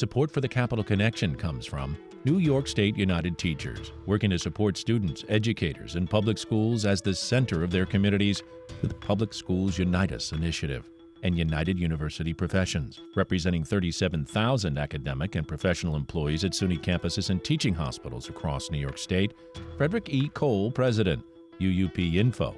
Support for the Capital Connection comes from New York State United Teachers, working to support students, educators, and public schools as the center of their communities with the Public Schools Unite Us initiative. And United University Professions, representing 37,000 academic and professional employees at SUNY campuses and teaching hospitals across New York State. Frederick E. Cole, President, uupinfo.org.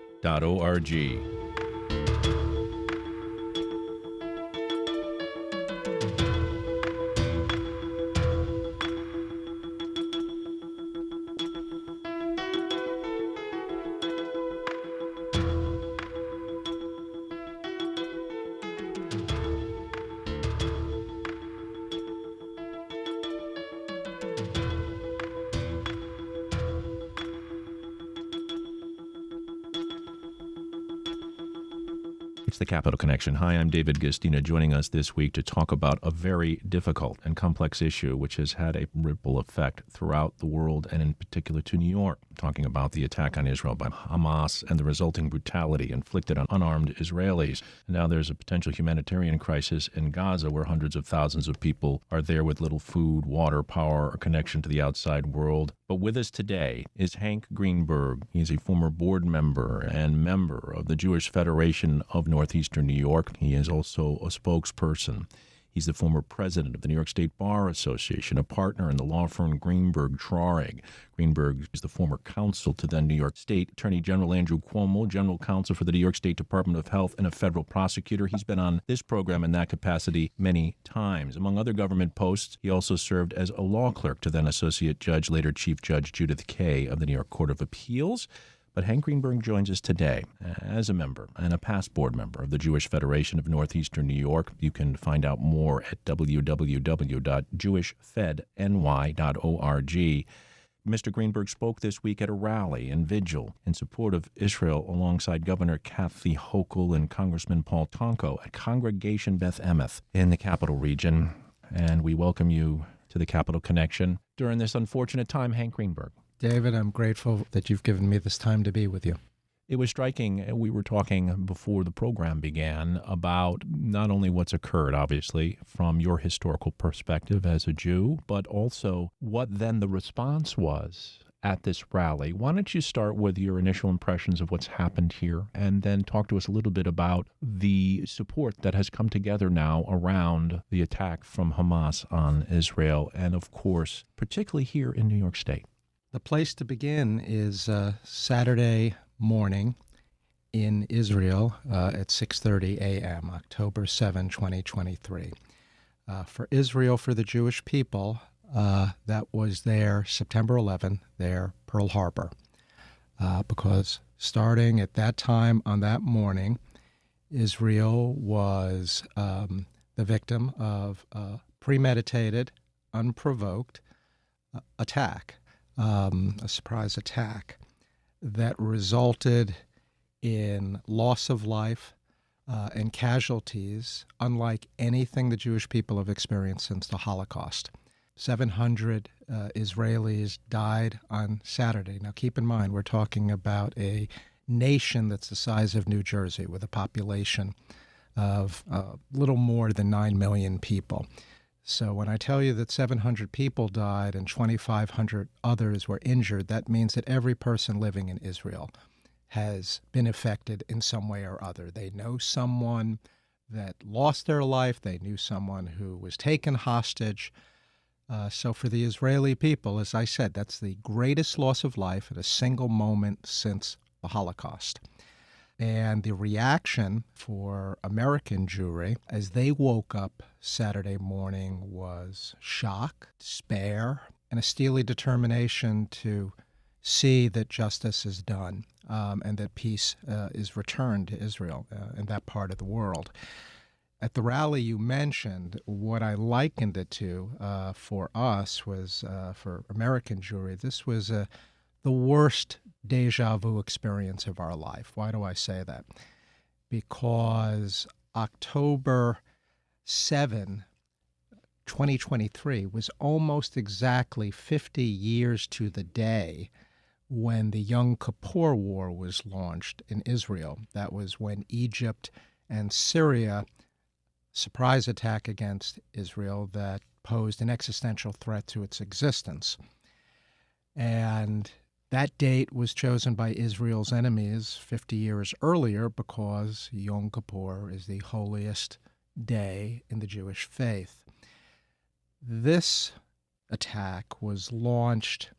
It's the Capital Connection. Hi, I'm David Gustina, joining us this week to talk about a very difficult and complex issue which has had a ripple effect throughout the world and in particular to New York. Talking about the attack on Israel by Hamas and the resulting brutality inflicted on unarmed Israelis. And now there's a potential humanitarian crisis in Gaza where hundreds of thousands of people are there with little food, water, power, or connection to the outside world. But with us today is Hank Greenberg. He's a former board member and member of the Jewish Federation of Northeastern New York. He is also a spokesperson. He's the former president of the New York State Bar Association, a partner in the law firm Greenberg Traurig. Greenberg is the former counsel to then New York State Attorney General Andrew Cuomo, general counsel for the New York State Department of Health, and a federal prosecutor. He's been on this program in that capacity many times. Among other government posts, he also served as a law clerk to then Associate Judge, later Chief Judge Judith Kaye of the New York Court of Appeals. But Hank Greenberg joins us today as a member and a past board member of the Jewish Federation of Northeastern New York. You can find out more at www.jewishfedny.org. Mr. Greenberg spoke this week at a rally and vigil in support of Israel alongside Governor Kathy Hochul and Congressman Paul Tonko at Congregation Beth Emeth in the Capital Region. And we welcome you to the Capital Connection during this unfortunate time, Hank Greenberg. David, I'm grateful that you've given me this time to be with you. It was striking. We were talking before the program began about not only what's occurred, obviously, from your historical perspective as a Jew, but also what then the response was at this rally. Why don't you start with your initial impressions of what's happened here and then talk to us a little bit about the support that has come together now around the attack from Hamas on Israel and, of course, particularly here in New York State. The place to begin is Saturday morning in Israel at 6:30 a.m., October 7, 2023. For Israel, for the Jewish people, that was their September 11, their Pearl Harbor, because starting at that time on that morning, Israel was the victim of a premeditated, unprovoked attack. A surprise attack that resulted in loss of life and casualties unlike anything the Jewish people have experienced since the Holocaust. 700 Israelis died on Saturday. Now, keep in mind, we're talking about a nation that's the size of New Jersey with a population of little more than 9 million people. So when I tell you that 700 people died and 2,500 others were injured, that means that every person living in Israel has been affected in some way or other. They know someone that lost their life. They knew someone who was taken hostage. So for the Israeli people, as I said, that's the greatest loss of life at a single moment since the Holocaust. And the reaction for American Jewry as they woke up Saturday morning was shock, despair, and a steely determination to see that justice is done and that peace is returned to Israel and that part of the world. At the rally you mentioned, what I likened it to for us was, for American Jewry, this was the worst deja vu experience of our life. Why do I say that? Because October 7, 2023 was almost exactly 50 years to the day when the Yom Kippur War was launched in Israel. That was when Egypt and Syria surprise attack against Israel that posed an existential threat to its existence. And that date was chosen by Israel's enemies 50 years earlier because Yom Kippur is the holiest day in the Jewish faith. This attack was launched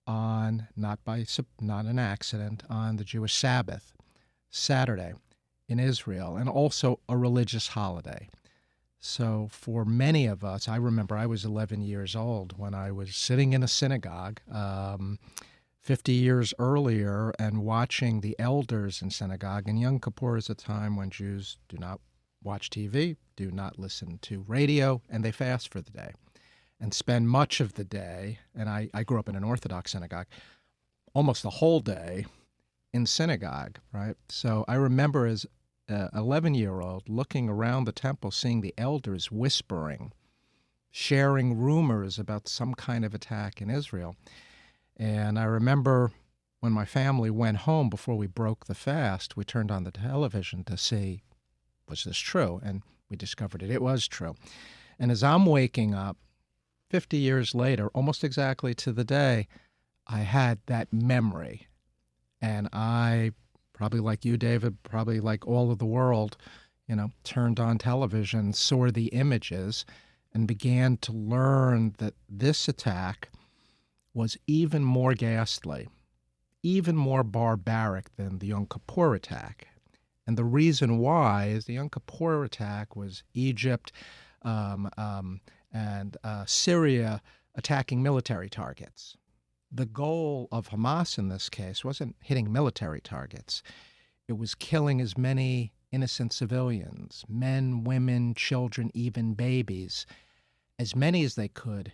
on, not an accident, on the Jewish Sabbath, Saturday, in Israel, and also a religious holiday. So for many of us, I remember I was 11 years old when I was sitting in a synagogue 50 years earlier and watching the elders in synagogue. And Yom Kippur is a time when Jews do not watch TV, do not listen to radio, and they fast for the day and spend much of the day, and I grew up in an Orthodox synagogue, almost the whole day in synagogue, right? So I remember as an 11-year-old looking around the temple, seeing the elders whispering, sharing rumors about some kind of attack in Israel. And I remember when my family went home before we broke the fast, we turned on the television to see, was this true? And we discovered it was true. And as I'm waking up, 50 years later, almost exactly to the day, I had that memory. And I, probably like you, David, probably like all of the world, turned on television, saw the images, and began to learn that this attack was even more ghastly, even more barbaric than the Yom Kippur attack. And the reason why is the Yom Kippur attack was Egypt and Syria attacking military targets. The goal of Hamas in this case wasn't hitting military targets. It was killing as many innocent civilians, men, women, children, even babies, as many as they could,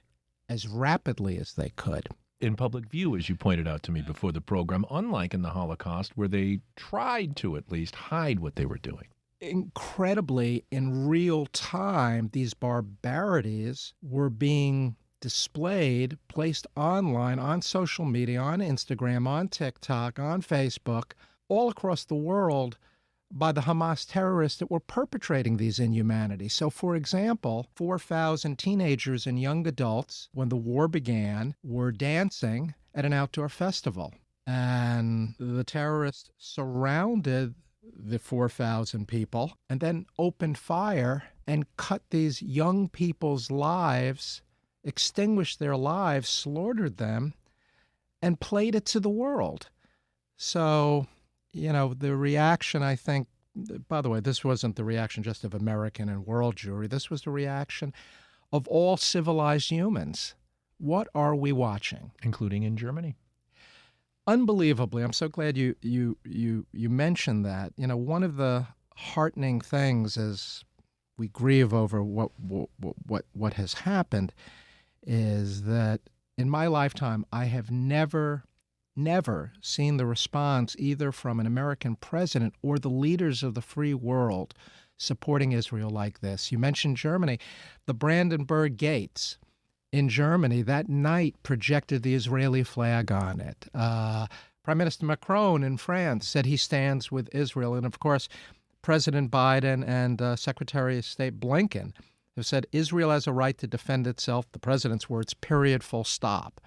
as rapidly as they could. In public view, as you pointed out to me before the program, unlike in the Holocaust, where they tried to at least hide what they were doing. Incredibly, in real time, these barbarities were being displayed, placed online, on social media, on Instagram, on TikTok, on Facebook, all across the world by the Hamas terrorists that were perpetrating these inhumanities. So, for example, 4,000 teenagers and young adults, when the war began, were dancing at an outdoor festival. And the terrorists surrounded the 4,000 people and then opened fire and cut these young people's lives, extinguished their lives, slaughtered them, and played it to the world. So, the reaction, I think, by the way, this wasn't the reaction just of American and world Jewry. This was the reaction of all civilized humans. What are we watching? Including in Germany. Unbelievably, I'm so glad you mentioned that. One of the heartening things as we grieve over what has happened is that in my lifetime I have never seen the response either from an American president or the leaders of the free world supporting Israel like this. You mentioned Germany, the Brandenburg Gates in Germany that night projected the Israeli flag on it. Prime Minister Macron in France said he stands with Israel. And of course, President Biden and Secretary of State Blinken have said Israel has a right to defend itself, the president's words, period, full stop,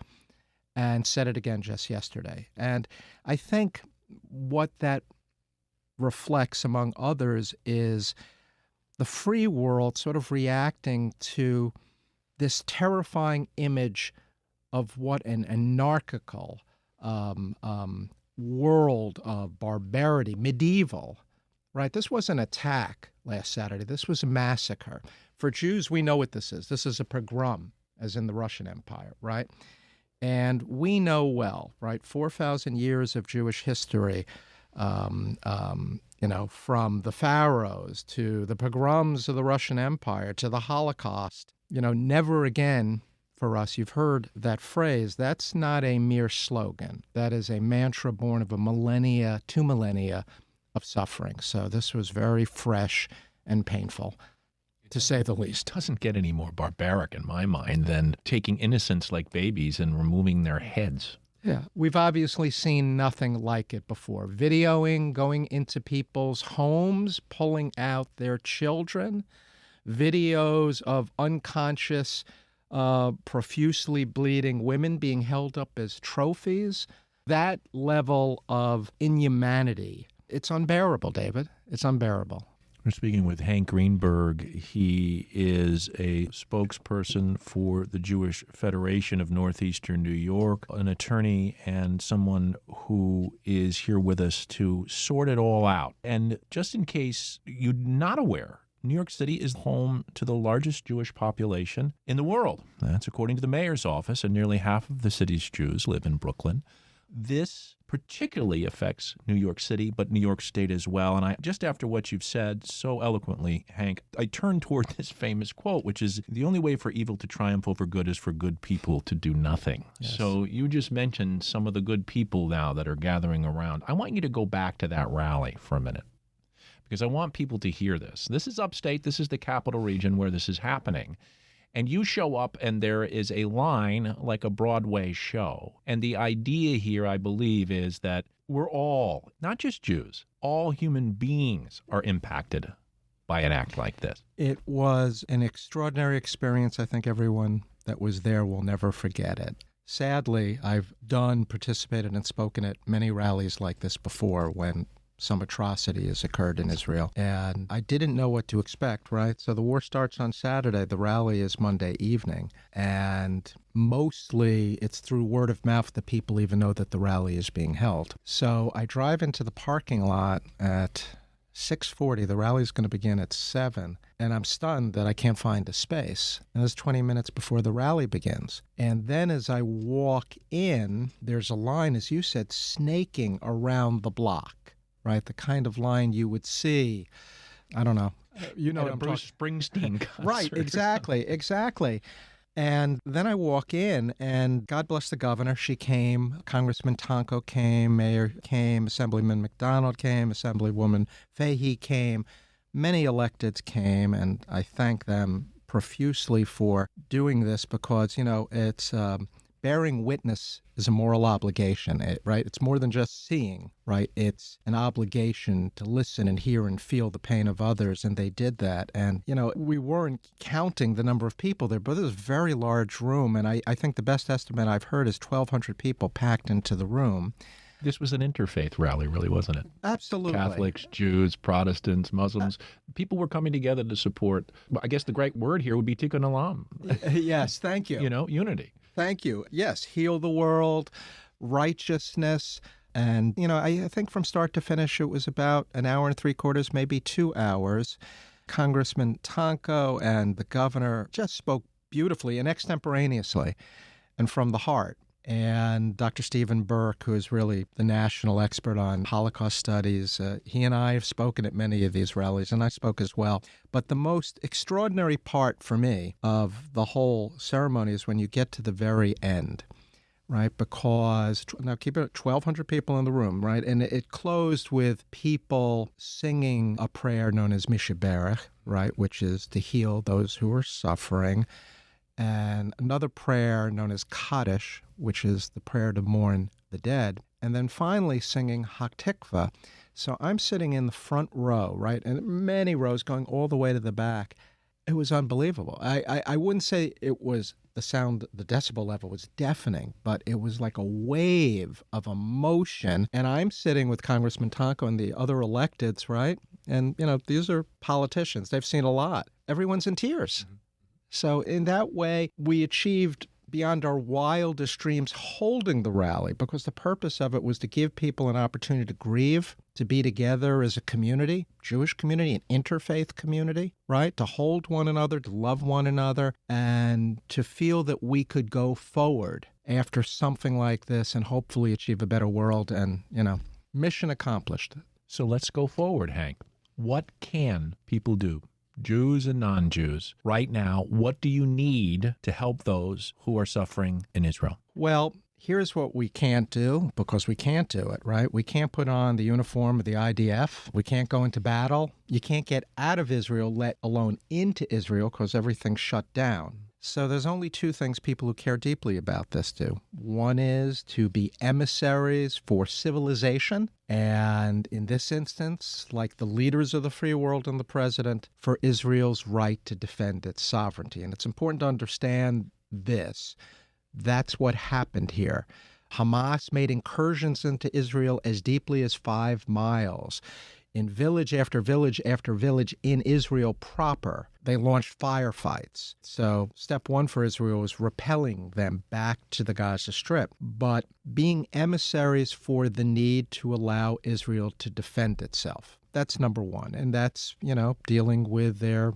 and said it again just yesterday. And I think what that reflects, among others, is the free world sort of reacting to this terrifying image of what an anarchical world of barbarity, medieval, right? This was an attack last Saturday. This was a massacre. For Jews, we know what this is. This is a pogrom, as in the Russian Empire, right? And we know well, right? 4,000 years of Jewish history, from the pharaohs to the pogroms of the Russian Empire to the Holocaust. Never again for us. You've heard that phrase. That's not a mere slogan. That is a mantra born of two millennia of suffering. So this was very fresh and painful, to say the least. It doesn't get any more barbaric in my mind than taking innocents like babies and removing their heads. Yeah, we've obviously seen nothing like it before. Videoing, going into people's homes, pulling out their children, videos of unconscious, profusely bleeding women being held up as trophies. That level of inhumanity, it's unbearable, David. It's unbearable. We're speaking with Hank Greenberg. He is a spokesperson for the Jewish Federation of Northeastern New York, an attorney and someone who is here with us to sort it all out. And just in case you're not aware, New York City is home to the largest Jewish population in the world. That's according to the mayor's office, and nearly half of the city's Jews live in Brooklyn. This particularly affects New York City, but New York State as well. And just after what you've said so eloquently, Hank, I turn toward this famous quote, which is, the only way for evil to triumph over good is for good people to do nothing. Yes. So you just mentioned some of the good people now that are gathering around. I want you to go back to that rally for a minute, because I want people to hear this. This is upstate. This is the capital region where this is happening. And you show up and there is a line like a Broadway show. And the idea here, I believe, is that we're all, not just Jews, all human beings are impacted by an act like this. It was an extraordinary experience. I think everyone that was there will never forget it. Sadly, I've participated and spoken at many rallies like this before when some atrocity has occurred in Israel. And I didn't know what to expect, right? So the war starts on Saturday. The rally is Monday evening. And mostly it's through word of mouth that people even know that the rally is being held. So I drive into the parking lot at 6:40. The rally is going to begin at 7. And I'm stunned that I can't find a space. And it's 20 minutes before the rally begins. And then as I walk in, there's a line, as you said, snaking around the block. Right, the kind of line you would see, I don't know, you know, what I'm Bruce Springsteen concert. Right, exactly. And then I walk in, and God bless the governor. She came, Congressman Tonko came, Mayor came, Assemblyman McDonald came, Assemblywoman Fahey came. Many electeds came, and I thank them profusely for doing this because, you know, it's bearing witness is a moral obligation, right? It's more than just seeing, right? It's an obligation to listen and hear and feel the pain of others, and they did that. And, you know, we weren't counting the number of people there, but it was a very large room, and I think the best estimate I've heard is 1,200 people packed into the room. This was an interfaith rally, really, wasn't it? Absolutely. Catholics, Jews, Protestants, Muslims. People were coming together to support, well, I guess the great word here would be Tikkun Olam. Yes, thank you. You know, unity. Thank you. Yes, heal the world, righteousness. And, you know, I think from start to finish, it was about an hour and 3/4, maybe 2 hours. Congressman Tonko and the governor just spoke beautifully and extemporaneously and from the heart. And Dr. Stephen Burke, who is really the national expert on Holocaust studies, he and I have spoken at many of these rallies, and I spoke as well. But the most extraordinary part for me of the whole ceremony is when you get to the very end, right? Because, now keep it 1,200 people in the room, right? And it closed with people singing a prayer known as Mishaberach, right? Which is to heal those who are suffering. And another prayer known as Kaddish, which is the prayer to mourn the dead. And then finally singing Haktikva. So I'm sitting in the front row, right? And many rows going all the way to the back. It was unbelievable. I wouldn't say it was the sound, the decibel level was deafening, but it was like a wave of emotion. And I'm sitting with Congressman Tonko and the other electeds, right? And, you know, these are politicians. They've seen a lot. Everyone's in tears. Mm-hmm. So in that way, we achieved beyond our wildest dreams holding the rally, because the purpose of it was to give people an opportunity to grieve, to be together as a community, Jewish community, an interfaith community, right? To hold one another, to love one another, and to feel that we could go forward after something like this and hopefully achieve a better world. And, you know, mission accomplished. So let's go forward, Hank. What can people do? Jews and non-Jews, right now, what do you need to help those who are suffering in Israel? Well, here's what we can't do, because we can't do it, right? We can't put on the uniform of the IDF. We can't go into battle. You can't get out of Israel, let alone into Israel, because everything's shut down. So there's only two things people who care deeply about this do. One is to be emissaries for civilization, and in this instance, like the leaders of the free world and the president, for Israel's right to defend its sovereignty. And it's important to understand this. That's what happened here. Hamas made incursions into Israel as deeply as 5 miles. In village after village after village in Israel proper, they launched firefights. So step one for Israel was repelling them back to the Gaza Strip, but being emissaries for the need to allow Israel to defend itself. That's number one. And that's, dealing with their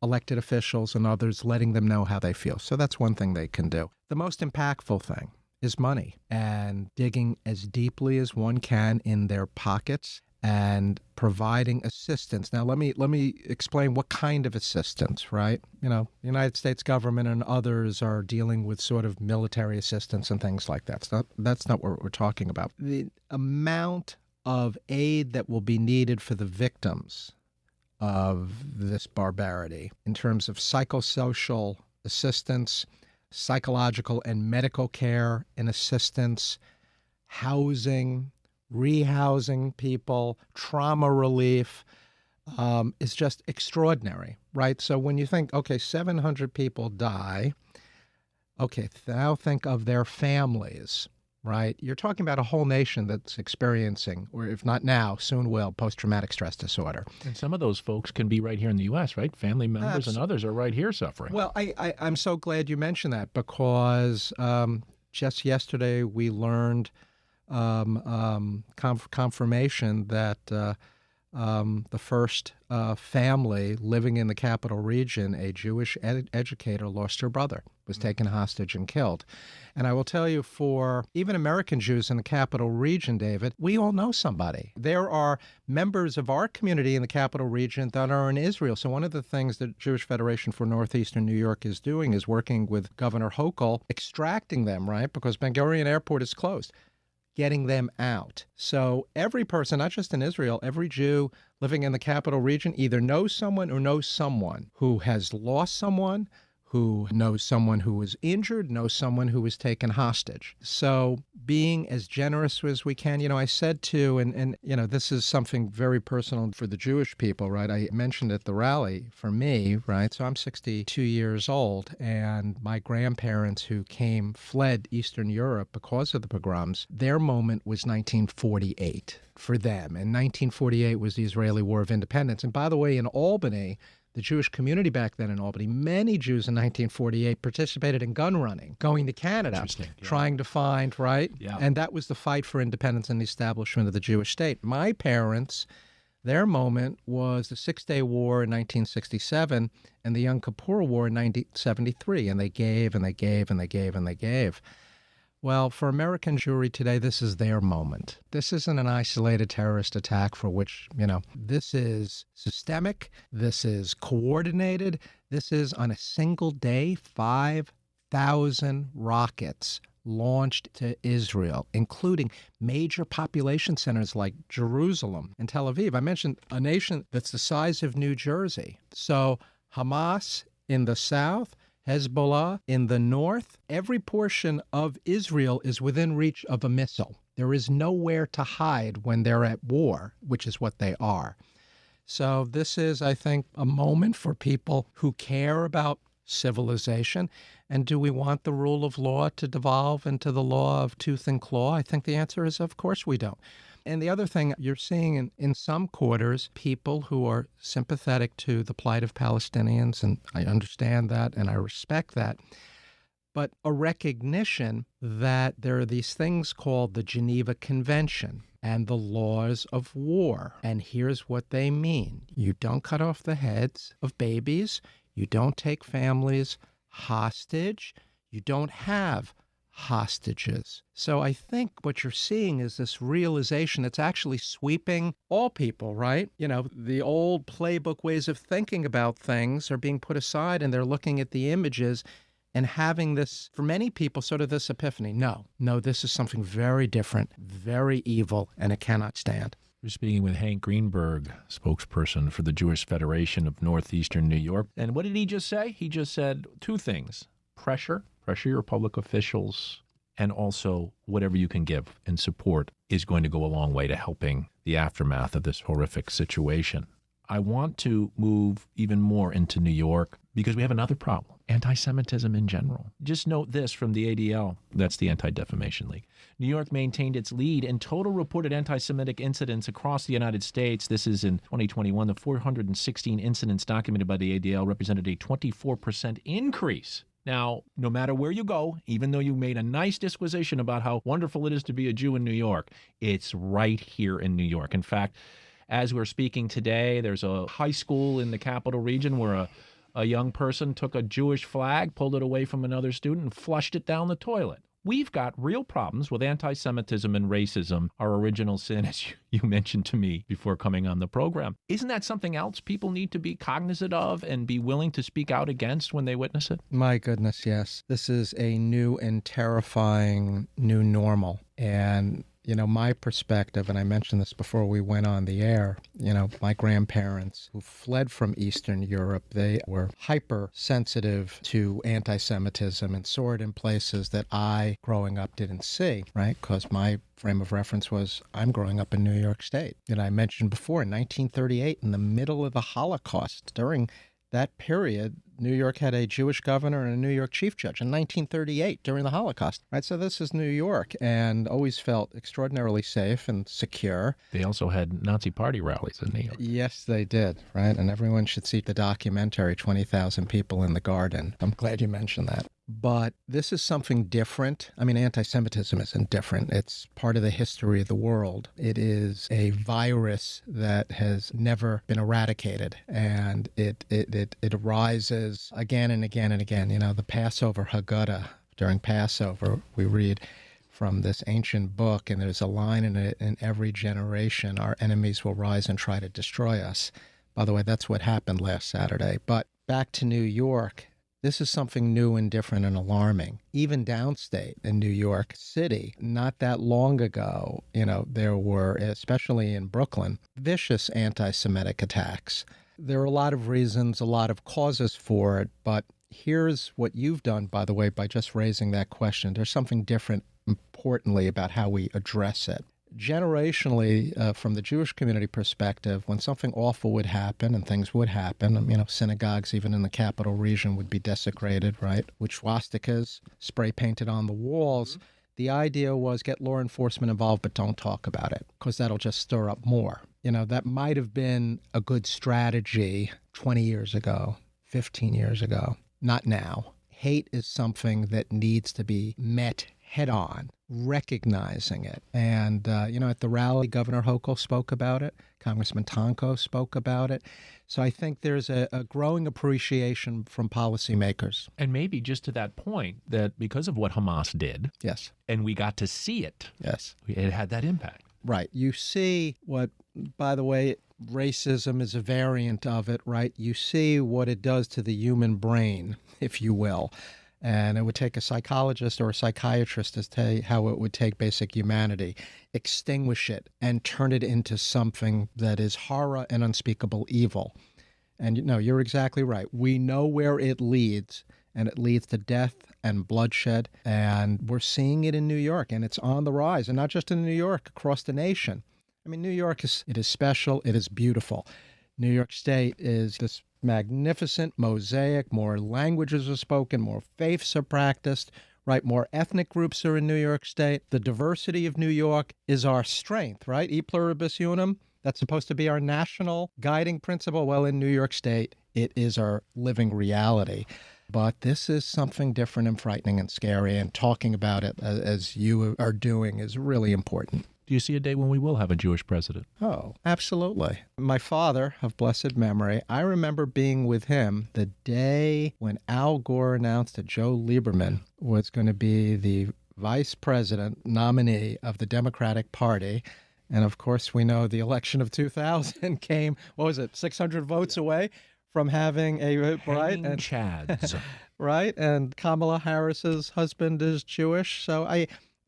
elected officials and others, letting them know how they feel. So that's one thing they can do. The most impactful thing is money and digging as deeply as one can in their pockets and providing assistance. Now, let me explain what kind of assistance, right? The United States government and others are dealing with sort of military assistance and things like that. That's not what we're talking about. The amount of aid that will be needed for the victims of this barbarity in terms of psychosocial assistance, psychological and medical care and assistance, housing, rehousing people, trauma relief, is just extraordinary, right? So when you think, okay, 700 people die, okay, now think of their families, right? You're talking about a whole nation that's experiencing, or if not now, soon will, post-traumatic stress disorder. And some of those folks can be right here in the U.S., right? Family members and others are right here suffering. Well, I'm so glad you mentioned that because just yesterday we learned confirmation that the first family living in the capital region, a Jewish educator, lost her brother, was taken hostage and killed. And I will tell you, for even American Jews in the capital region, David, we all know somebody. There are members of our community in the capital region that are in Israel. So one of the things that Jewish Federation for Northeastern New York is doing is working with Governor Hochul, extracting them, right? Because Ben Gurion Airport is closed. Getting them out. So every person, not just in Israel, every Jew living in the capital region either knows someone or knows someone who has lost someone, who knows someone who was injured, knows someone who was taken hostage. So being as generous as we can, I said to, and this is something very personal for the Jewish people, right? I mentioned at the rally for me, right? So I'm 62 years old, and my grandparents who fled Eastern Europe because of the pogroms, their moment was 1948 for them. And 1948 was the Israeli War of Independence. And by the way, in Albany, the Jewish community back then in Albany, many Jews in 1948 participated in gun running, going to Canada, trying to find, right? Yeah. And that was the fight for independence and the establishment of the Jewish state. My parents, their moment was the Six-Day War in 1967 and the Yom Kippur War in 1973. And they gave and they gave and they gave and they gave. Well, for American Jewry today, this is their moment. This isn't an isolated terrorist attack for which, this is systemic, this is coordinated, this is on a single day, 5,000 rockets launched to Israel, including major population centers like Jerusalem and Tel Aviv. I mentioned a nation that's the size of New Jersey. So Hamas in the south, Hezbollah in the north, every portion of Israel is within reach of a missile. There is nowhere to hide when they're at war, which is what they are. So this is, I think, a moment for people who care about civilization. And do we want the rule of law to devolve into the law of tooth and claw? I think the answer is, of course we don't. And the other thing you're seeing in some quarters, people who are sympathetic to the plight of Palestinians, and I understand that and I respect that, but a recognition that there are these things called the Geneva Convention and the laws of war. And here's what they mean. You don't cut off the heads of babies. You don't take families hostage. You don't have hostages. So I think what you're seeing is this realization that's actually sweeping all people, right? The old playbook ways of thinking about things are being put aside, and they're looking at the images and having this, for many people, sort of this epiphany. No, this is something very different, very evil, and it cannot stand. We're speaking with Hank Greenberg, spokesperson for the Jewish Federation of Northeastern New York. And what did he just say? He just said two things: pressure your public officials, and also whatever you can give in support is going to go a long way to helping the aftermath of this horrific situation. I want to move even more into New York because we have another problem: anti-Semitism in general. Just note this from the ADL, that's the Anti-Defamation League. New York maintained its lead in total reported anti-Semitic incidents across the United States. This is in 2021. The 416 incidents documented by the ADL represented a 24% increase. Now, no matter where you go, even though you made a nice disquisition about how wonderful it is to be a Jew in New York, it's right here in New York. In fact, as we're speaking today, there's a high school in the capital region where a young person took a Jewish flag, pulled it away from another student, and flushed it down the toilet. We've got real problems with anti-Semitism and racism, our original sin, as you mentioned to me before coming on the program. Isn't that something else people need to be cognizant of and be willing to speak out against when they witness it? My goodness, yes. This is a new and terrifying new normal. And my perspective, and I mentioned this before we went on the air, my grandparents who fled from Eastern Europe, they were hypersensitive to anti-Semitism and saw it in places that I, growing up, didn't see, right? Because my frame of reference was I'm growing up in New York State. And I mentioned before, in 1938, in the middle of the Holocaust, during that period, New York had a Jewish governor and a New York chief judge in 1938 during the Holocaust, right? So this is New York, and always felt extraordinarily safe and secure. They also had Nazi party rallies in New York. Yes, they did, right? And everyone should see the documentary, 20,000 People in the Garden. I'm glad you mentioned that. But this is something different. I mean, anti-Semitism isn't different. It's part of the history of the world. It is a virus that has never been eradicated, and it arises again and again and again. The Passover Haggadah, during Passover, we read from this ancient book, and there's a line in it: in every generation, our enemies will rise and try to destroy us. By the way, that's what happened last Saturday. But back to New York. This is something new and different and alarming. Even downstate in New York City, not that long ago, there were, especially in Brooklyn, vicious anti-Semitic attacks. There are a lot of reasons, a lot of causes for it, but here's what you've done, by the way, by just raising that question. There's something different, importantly, about how we address it. Generationally, from the Jewish community perspective, when something awful would happen, and things would happen, synagogues even in the capital region would be desecrated, right, with swastikas spray painted on the walls. The idea was get law enforcement involved, but don't talk about it, because that'll just stir up more. That might have been a good strategy 20 years ago, 15 years ago, not now. Hate is something that needs to be met head on, recognizing it. And, at the rally, Governor Hochul spoke about it. Congressman Tonko spoke about it. So I think there's a growing appreciation from policymakers. And maybe just to that point, that because of what Hamas did, yes, and we got to see it, yes, it had that impact. Right. You see what, by the way, racism is a variant of it, right? You see what it does to the human brain, if you will. And it would take a psychologist or a psychiatrist to tell you how it would take basic humanity, extinguish it, and turn it into something that is horror and unspeakable evil. And you're exactly right. We know where it leads, and it leads to death and bloodshed. And we're seeing it in New York, and it's on the rise. And not just in New York, across the nation. I mean, New York is special. It is beautiful. New York State is this magnificent mosaic. More languages are spoken, more faiths are practiced, right? More ethnic groups are in New York State. The diversity of New York is our strength, right? E pluribus unum, that's supposed to be our national guiding principle. Well, in New York State, it is our living reality. But this is something different and frightening and scary, and talking about it as you are doing is really important. Do you see a day when we will have a Jewish president? Oh, absolutely. My father, of blessed memory, I remember being with him the day when Al Gore announced that Joe Lieberman was going to be the vice president nominee of the Democratic Party. And of course, we know the election of 2000 came, 600 votes away from having a right and Chads. right, and Kamala Harris's husband is Jewish. So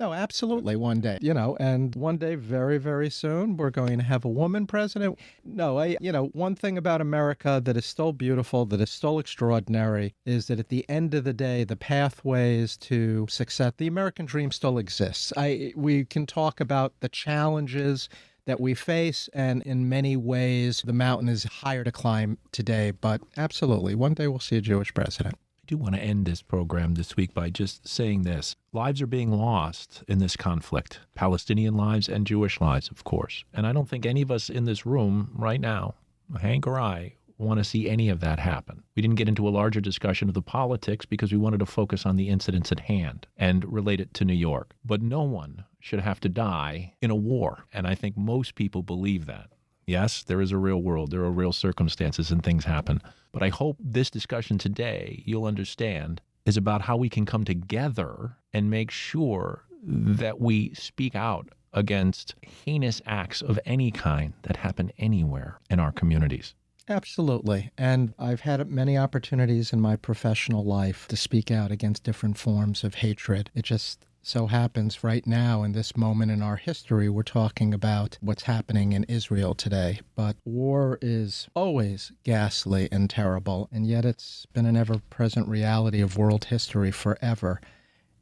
No, absolutely. One day, and one day, very, very soon, we're going to have a woman president. No, one thing about America that is still beautiful, that is still extraordinary, is that at the end of the day, the pathways to success, the American dream still exists. We can talk about the challenges that we face, and in many ways, the mountain is higher to climb today. But absolutely, one day we'll see a Jewish president. I do want to end this program this week by just saying this. Lives are being lost in this conflict, Palestinian lives and Jewish lives, of course. And I don't think any of us in this room right now, Hank or I, want to see any of that happen. We didn't get into a larger discussion of the politics because we wanted to focus on the incidents at hand and relate it to New York. But no one should have to die in a war. And I think most people believe that. Yes, there is a real world. There are real circumstances and things happen. But I hope this discussion today, you'll understand, is about how we can come together and make sure that we speak out against heinous acts of any kind that happen anywhere in our communities. Absolutely. And I've had many opportunities in my professional life to speak out against different forms of hatred. It just so happens right now in this moment in our history, we're talking about what's happening in Israel today. But war is always ghastly and terrible, and yet it's been an ever-present reality of world history forever.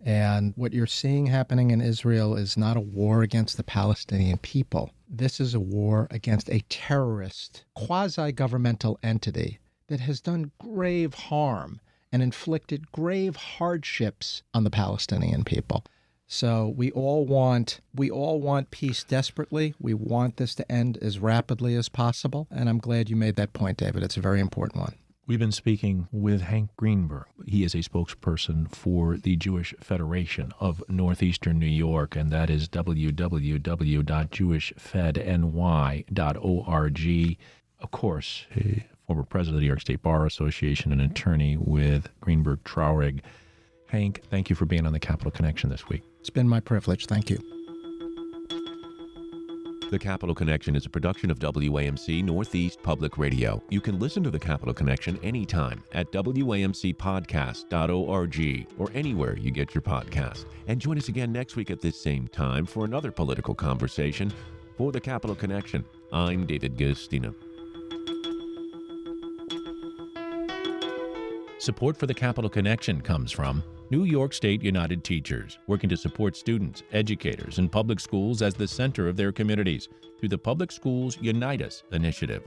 And what you're seeing happening in Israel is not a war against the Palestinian people. This is a war against a terrorist, quasi-governmental entity that has done grave harm and inflicted grave hardships on the Palestinian people. So we all want peace desperately. We want this to end as rapidly as possible. And I'm glad you made that point, David. It's a very important one. We've been speaking with Hank Greenberg. He is a spokesperson for the Jewish Federation of Northeastern New York, and that is www.jewishfedny.org. Of course, a former president of the New York State Bar Association, an attorney with Greenberg Traurig. Hank, thank you for being on the Capital Connection this week. It's been my privilege. Thank you. The Capital Connection is a production of WAMC Northeast Public Radio. You can listen to The Capital Connection anytime at WAMCpodcast.org or anywhere you get your podcast. And join us again next week at this same time for another political conversation. For The Capital Connection, I'm David Gustina. Support for the Capital Connection comes from New York State United Teachers, working to support students, educators, and public schools as the center of their communities through the Public Schools Unite Us initiative.